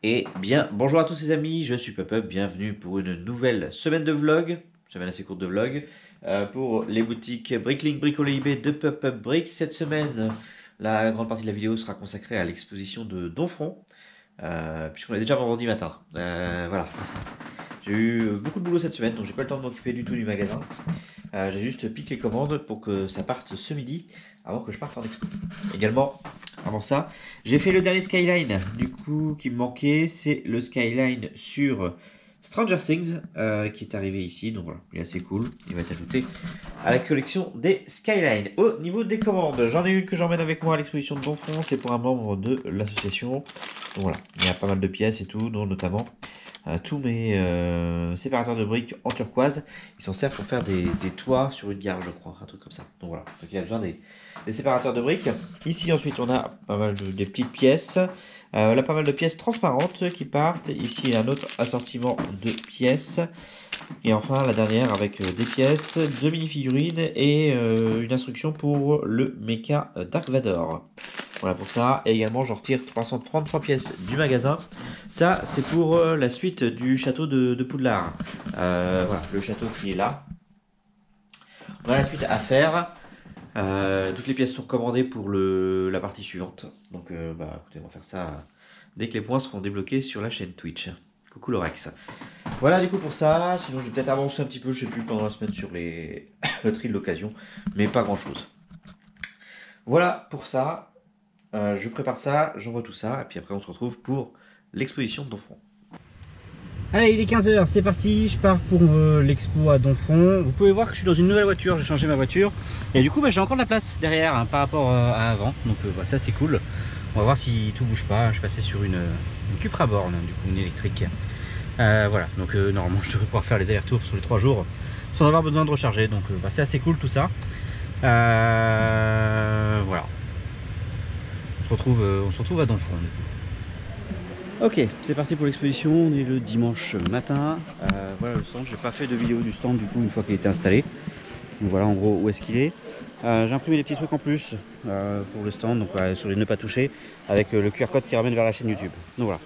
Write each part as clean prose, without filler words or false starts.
Et bien, bonjour à tous les amis, je suis Pop-Up, bienvenue pour une nouvelle semaine de vlog, semaine assez courte de vlog, pour les boutiques Bricklink, Bricolé eBay de Pop-Up Bricks. Cette semaine, la grande partie de la vidéo sera consacrée à l'exposition de Donfront, puisqu'on est déjà vendredi matin. Voilà, j'ai eu beaucoup de boulot cette semaine, donc j'ai pas le temps de m'occuper du tout du magasin. J'ai juste piqué les commandes pour que ça parte ce midi, avant que je parte en expo. Également, avant ça, j'ai fait le dernier Skyline, du coup, qui me manquait, c'est le Skyline sur Stranger Things, qui est arrivé ici, donc voilà, il est assez cool, il va être ajouté à la collection des Skyline. Au niveau des commandes, j'en ai une que j'emmène avec moi à l'exposition de Donfront, c'est pour un membre de l'association, donc voilà, il y a pas mal de pièces et tout, dont notamment tous mes séparateurs de briques en turquoise. Ils s'en servent pour faire des toits sur une gare, je crois, un truc comme ça. Donc voilà, donc il a besoin des séparateurs de briques. Ici ensuite on a pas mal des petites pièces. Là pas mal de pièces transparentes qui partent. Ici un autre assortiment de pièces. Et enfin la dernière avec des pièces, deux mini-figurines et une instruction pour le mecha Dark Vador. Voilà pour ça. Et également, j'en retire 333 pièces du magasin. Ça, c'est pour la suite du château de Poudlard. Voilà, le château qui est là. On a la suite à faire. Toutes les pièces sont commandées pour la partie suivante. Donc, bah, écoutez, on va faire ça dès que les points seront débloqués sur la chaîne Twitch. Coucou Lorex. Voilà du coup pour ça. Sinon, je vais peut-être avancer un petit peu, je sais plus, pendant la semaine sur le tri de l'occasion. Mais pas grand chose. Voilà pour ça. Je prépare ça, j'envoie tout ça, et puis après on se retrouve pour l'exposition de Donfront. Allez, il est 15h, c'est parti, je pars pour l'expo à Donfront. Vous pouvez voir que je suis dans une nouvelle voiture, j'ai changé ma voiture. Et du coup, j'ai encore de la place derrière hein, par rapport à avant. Donc ça c'est cool. On va voir si tout bouge pas. Je suis passé sur une Cupra Born, du coup une électrique. Voilà, donc normalement je devrais pouvoir faire les allers-retours sur les 3 jours sans avoir besoin de recharger. Donc c'est assez cool tout ça. Voilà. On se retrouve à Donfront. Ok, c'est parti pour l'exposition, on est le dimanche matin. Voilà le stand, j'ai pas fait de vidéo du stand du coup une fois qu'il était installé. Donc voilà en gros où est-ce qu'il est. J'ai imprimé des petits trucs en plus pour le stand, donc sur les ne pas toucher, avec le QR code qui ramène vers la chaîne YouTube. Donc voilà.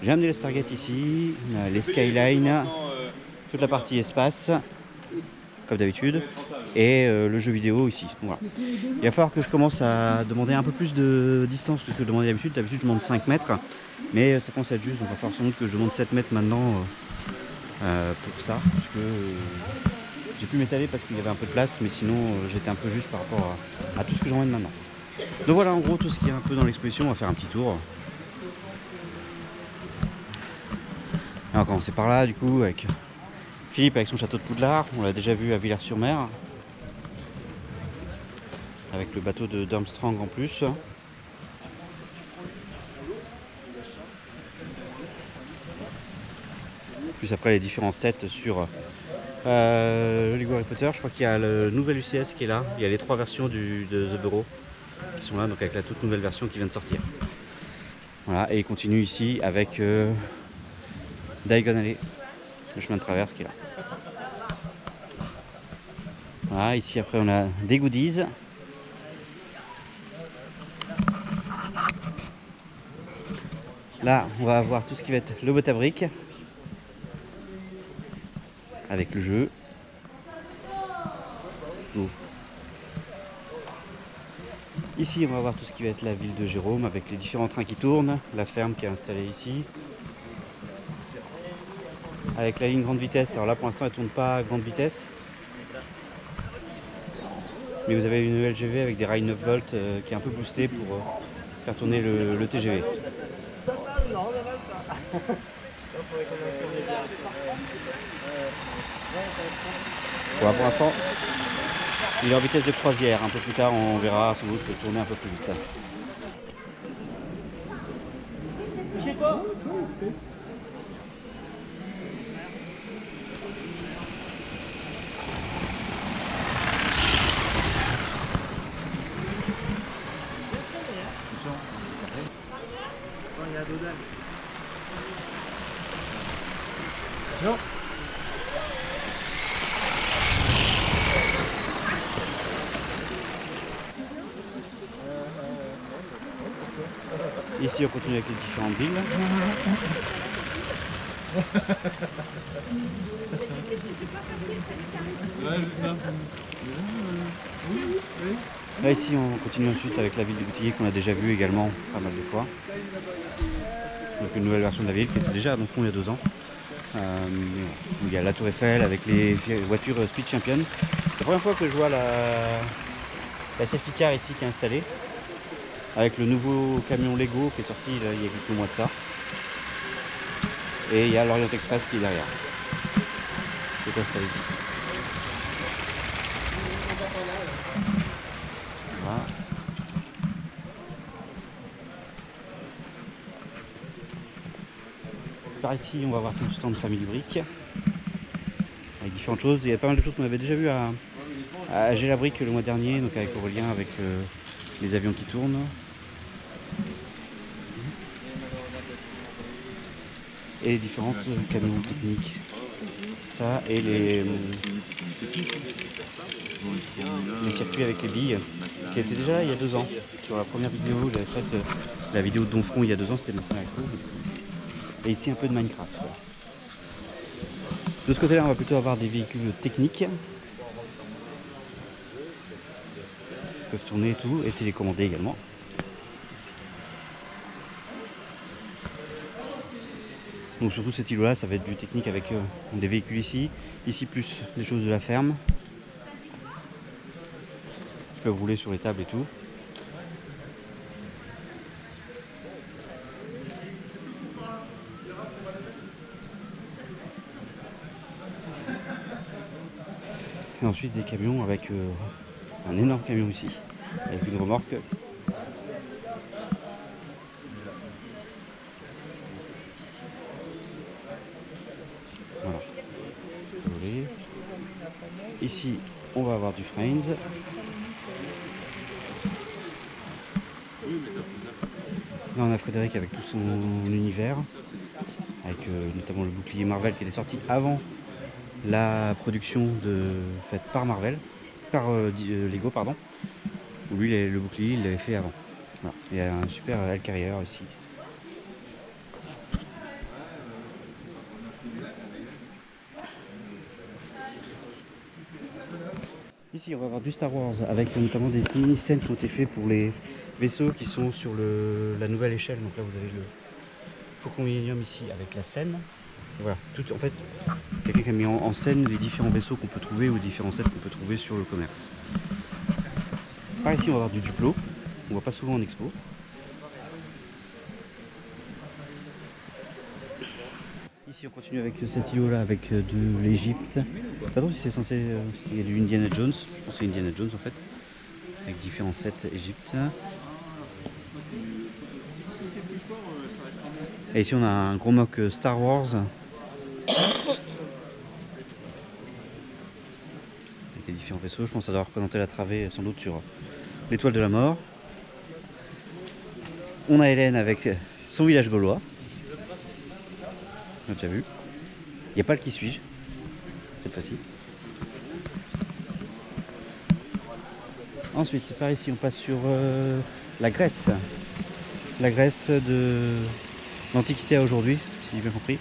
J'ai amené les Stargate ici, les Skyline, toute la partie espace, comme d'habitude, et le jeu vidéo ici. Voilà. Il va falloir que je commence à demander un peu plus de distance que ce que je demandais d'habitude. D'habitude je demande 5 mètres, mais ça commence à être juste, donc il va falloir sans doute que je demande 7 mètres maintenant pour ça, parce que j'ai pu m'étaler parce qu'il y avait un peu de place, mais sinon j'étais un peu juste par rapport à tout ce que j'emmène maintenant. Donc voilà en gros tout ce qui est un peu dans l'exposition, on va faire un petit tour. Et on va commencer par là du coup avec Philippe avec son château de Poudlard, on l'a déjà vu à Villers-sur-Mer. Avec le bateau de d'Armstrong en plus. Plus après les différents sets sur le Lego Harry Potter. Je crois qu'il y a le nouvel UCS qui est là. Il y a les 3 versions de The Bureau qui sont là, donc avec la toute nouvelle version qui vient de sortir. Voilà, et il continue ici avec Diagon Alley, le chemin de traverse qui est là. Voilà, ici après on a des goodies. Là, on va avoir tout ce qui va être le boîte à briques avec le jeu. Oh. Ici, on va voir tout ce qui va être la ville de Jérôme avec les différents trains qui tournent, la ferme qui est installée ici. Avec la ligne grande vitesse, alors là pour l'instant elle ne tourne pas à grande vitesse. Mais vous avez une LGV avec des rails 9 volts qui est un peu boostée pour faire tourner le TGV. Voilà, pour l'instant, il est en vitesse de croisière. Un peu plus tard, on verra sans doute tourner un peu plus vite. Je sais pas. Non. Ici on continue avec les différentes villes. Là ici on continue ensuite avec la ville du Boutillier qu'on a déjà vu également pas mal de fois. Donc une nouvelle version de la ville qui était déjà à Donfront il y a 2 ans. Il y a la Tour Eiffel avec les voitures Speed Champion. C'est la première fois que je vois la safety car ici qui est installée. Avec le nouveau camion Lego qui est sorti il y a quelques mois de ça. Et il y a l'Orient Express qui est derrière. Qui est installé ici. Voilà. Par ici on va voir tout le stand Family Brick. Avec différentes choses. Il y a pas mal de choses qu'on avait déjà vu à Gélabrique le mois dernier, donc avec Aurélien, avec les avions qui tournent. Et les différentes camions techniques. Ça et les circuits avec les billes qui étaient déjà là il y a 2 ans. Sur la première vidéo, j'avais fait la vidéo de Donfront il y a 2 ans, c'était ma première vidéo. Et ici un peu de Minecraft. De ce côté-là, on va plutôt avoir des véhicules techniques. Ils peuvent tourner et tout, et télécommander également. Donc surtout cet îlot là, ça va être du technique avec des véhicules ici. Ici plus des choses de la ferme. Qui peuvent rouler sur les tables et tout. Et ensuite des camions avec un énorme camion ici. Avec une remorque. Voilà. Ici, on va avoir du Friends. Là, on a Frédéric avec tout son univers, avec notamment le bouclier Marvel qui était sorti avant la production faite par Marvel, par Lego, pardon. Où lui, le bouclier, il l'avait fait avant. Voilà. Il y a un super Hellcarrier ici. Ici, on va avoir du Star Wars avec notamment des mini-scènes qui ont été faites pour les vaisseaux qui sont sur la nouvelle échelle. Donc là, vous avez le Faucon Millennium ici avec la scène. Et voilà, tout en fait, quelqu'un qui a mis en scène les différents vaisseaux qu'on peut trouver ou différents sets qu'on peut trouver sur le commerce. Par ici, on va avoir du Duplo. On voit pas souvent en expo. Ici, on continue avec cet îlot là avec de l'Égypte. Pas trop si c'est censé. Il y a du Indiana Jones. Je pense que c'est Indiana Jones en fait. Avec différents sets Égypte. Et ici, on a un gros mock Star Wars. Avec les différents vaisseaux. Je pense que ça doit représenter la travée sans doute sur l'étoile de la mort. On a Hélène avec son village gaulois. On a déjà vu. Il n'y a pas le qui suis-je cette fois-ci. Ensuite, par ici, on passe sur la Grèce. La Grèce de l'Antiquité à aujourd'hui, si j'ai bien compris.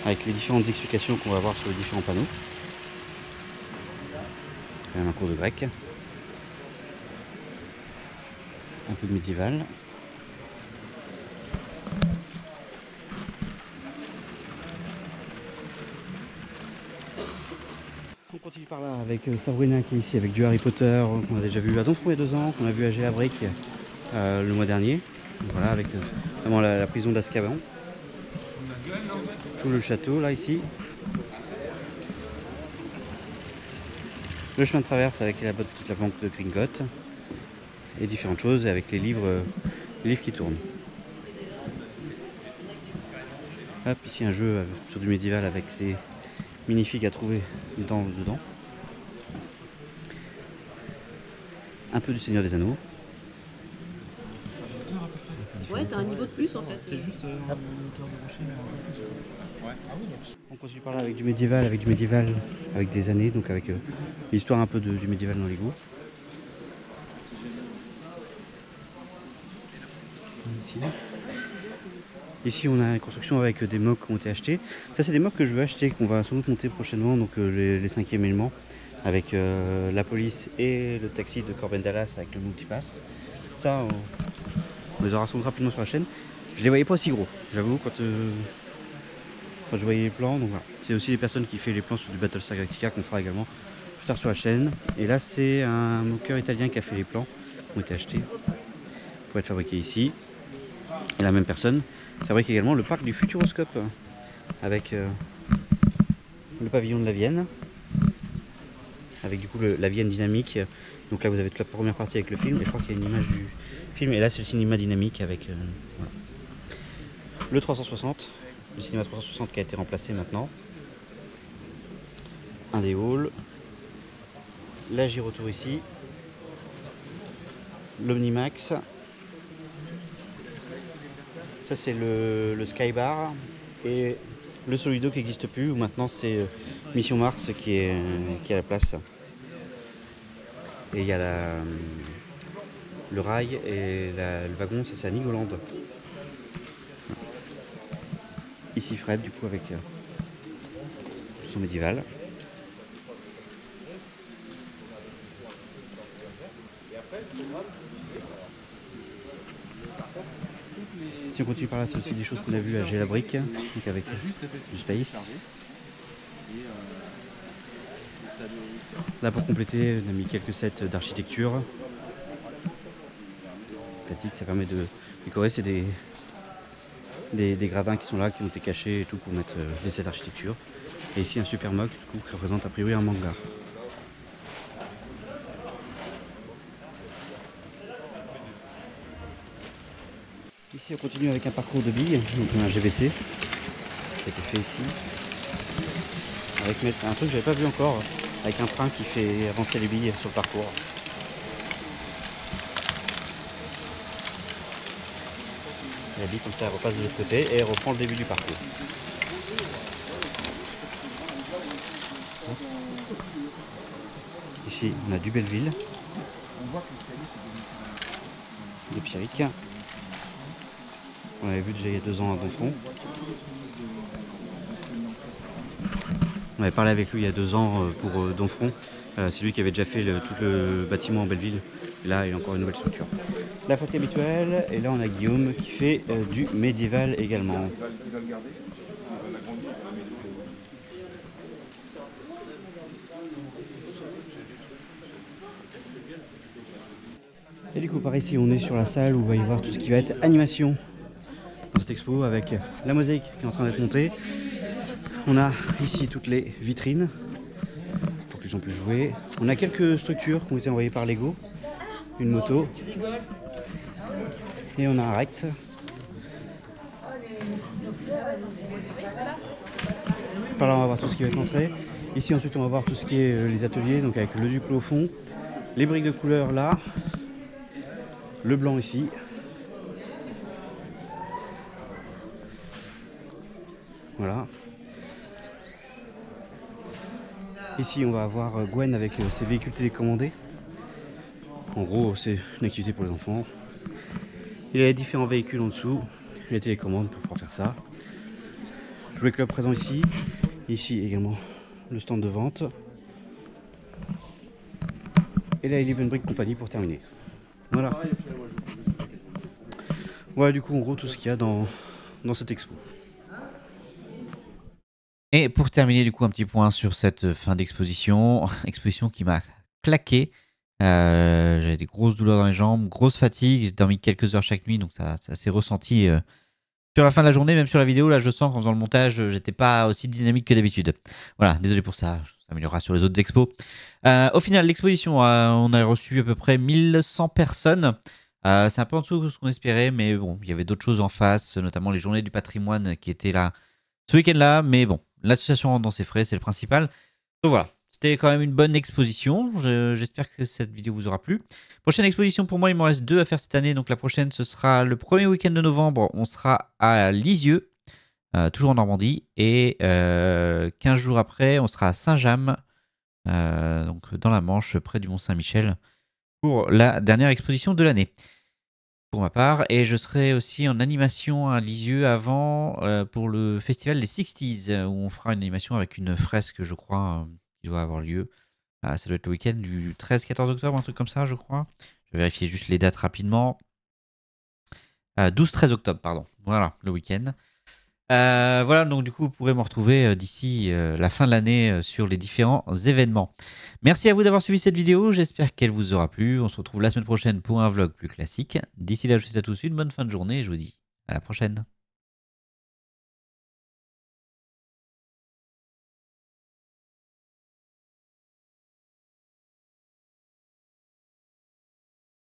Avec les différentes explications qu'on va voir sur les différents panneaux. Quand même un cours de grec. Un peu de médiéval. On continue par là avec Sabrina qui est ici avec du Harry Potter qu'on a déjà vu à Donfront il y a 2 ans, qu'on a vu à Gélabrique le mois dernier. Donc voilà, avec notamment la prison d'Azkaban. Tout le château là ici. Le chemin de traverse avec la banque de Gringotts. Et différentes choses avec les livres qui tournent. Hop, ici un jeu sur du médiéval avec des minifigs à trouver dedans. Un peu du Seigneur des Anneaux. Ouais, t'as un niveau de plus en fait. C'est juste un moteur de rocher, mais un peu plus. Ouais. Ah oui, donc. On continue par là avec du médiéval, avec des années, donc avec l'histoire un peu du médiéval dans l'égout. Ici on a une construction avec des mocs qui ont été achetés. Ça c'est des mocs que je veux acheter, qu'on va sans doute monter prochainement, donc les 5e éléments, avec la police et le taxi de Corben Dallas avec le multipass. Ça on les aura sans doute rapidement sur la chaîne. Je les voyais pas aussi gros, j'avoue, quand je voyais les plans. Donc voilà. C'est aussi les personnes qui font les plans sur du Battlestar Galactica qu'on fera également plus tard sur la chaîne. Et là c'est un moqueur italien qui a fait les plans, qui ont été achetés pour être fabriqués ici. Et la même personne fabrique également le parc du Futuroscope avec le pavillon de la Vienne, avec du coup la Vienne dynamique. Donc là vous avez toute la première partie avec le film, et je crois qu'il y a une image du film, et là c'est le cinéma dynamique avec voilà. Le 360, le cinéma 360 qui a été remplacé maintenant, un des halls, la Girotour ici, l'Omnimax. Ça c'est le Skybar et le Solido qui n'existe plus, où maintenant c'est Mission Mars qui est à la place. Et il y a le rail et le wagon, ça c'est à Nigoland. Ici Fred du coup avec son médiéval. Si on continue par là, c'est aussi des choses qu'on a vues à Gélabrique, donc avec du space. Là pour compléter, on a mis quelques sets d'architecture. Classique, ça permet de décorer, c'est des gravins qui sont là, qui ont été cachés et tout pour mettre les sets d'architecture. Et ici un super mock du coup, qui représente a priori un manga. Ici on continue avec un parcours de billes, donc on a un GVC qui a été fait ici. Avec un truc que j'avais pas vu encore, avec un train qui fait avancer les billes sur le parcours. La bille comme ça elle repasse de l'autre côté et elle reprend le début du parcours. Ici on a du Belleville, de Pierrick. On avait vu déjà il y a 2 ans à Donfront. On avait parlé avec lui il y a 2 ans pour Donfront. C'est lui qui avait déjà fait tout le bâtiment en Belleville. Et là, il y a encore une nouvelle structure. La fresque habituelle. Et là, on a Guillaume qui fait du médiéval également. Et du coup, par ici, on est sur la salle où on va y voir tout ce qui va être animation dans cette expo, avec la mosaïque qui est en train d'être montée. On a ici toutes les vitrines pour que les gens puissent jouer. On a quelques structures qui ont été envoyées par Lego, une moto, et on a un Rex. Par là on va voir tout ce qui va être montré. Ici ensuite on va voir tout ce qui est les ateliers, donc avec le Duplo au fond, les briques de couleur là, le blanc ici. Voilà. Ici on va avoir Gwen avec ses véhicules télécommandés. En gros c'est une activité pour les enfants. Il y a les différents véhicules en dessous, les télécommandes pour pouvoir faire ça. Jouet Club présent ici. Ici également le stand de vente. Et la Eleven Brick Company pour terminer. Voilà. Voilà du coup en gros tout ce qu'il y a dans cette expo. Et pour terminer, du coup, un petit point sur cette fin d'exposition. Exposition qui m'a claqué. J'avais des grosses douleurs dans les jambes, grosse fatigue. J'ai dormi quelques heures chaque nuit, donc ça s'est ressenti sur la fin de la journée. Même sur la vidéo, là, je sens qu'en faisant le montage, j'étais pas aussi dynamique que d'habitude. Voilà, désolé pour ça. Ça s'améliorera sur les autres expos. Au final, l'exposition, on a reçu à peu près 1100 personnes. C'est un peu en dessous de ce qu'on espérait, mais bon, il y avait d'autres choses en face, notamment les journées du patrimoine qui étaient là ce week-end-là. Mais bon, l'association rentre dans ses frais, c'est le principal. Donc voilà, C'était quand même une bonne exposition. J'espère que cette vidéo vous aura plu. Prochaine exposition pour moi, il m'en reste 2 à faire cette année. Donc la prochaine, ce sera le premier week-end de novembre. On sera à Lisieux, toujours en Normandie. Et 15 jours après, on sera à Saint-James, donc dans la Manche, près du Mont-Saint-Michel, pour la dernière exposition de l'année. Pour ma part, et je serai aussi en animation à Lisieux avant pour le festival des 60s, où on fera une animation avec une fresque, je crois, qui doit avoir lieu. Ça doit être le week-end du 13-14 octobre, un truc comme ça, je crois. Je vais vérifier juste les dates rapidement. 12-13 octobre, pardon. Voilà, le week-end. Voilà, donc du coup, vous pourrez me retrouver d'ici la fin de l'année sur les différents événements. Merci à vous d'avoir suivi cette vidéo, j'espère qu'elle vous aura plu. On se retrouve la semaine prochaine pour un vlog plus classique. D'ici là, je vous souhaite à tous une bonne fin de journée et je vous dis à la prochaine.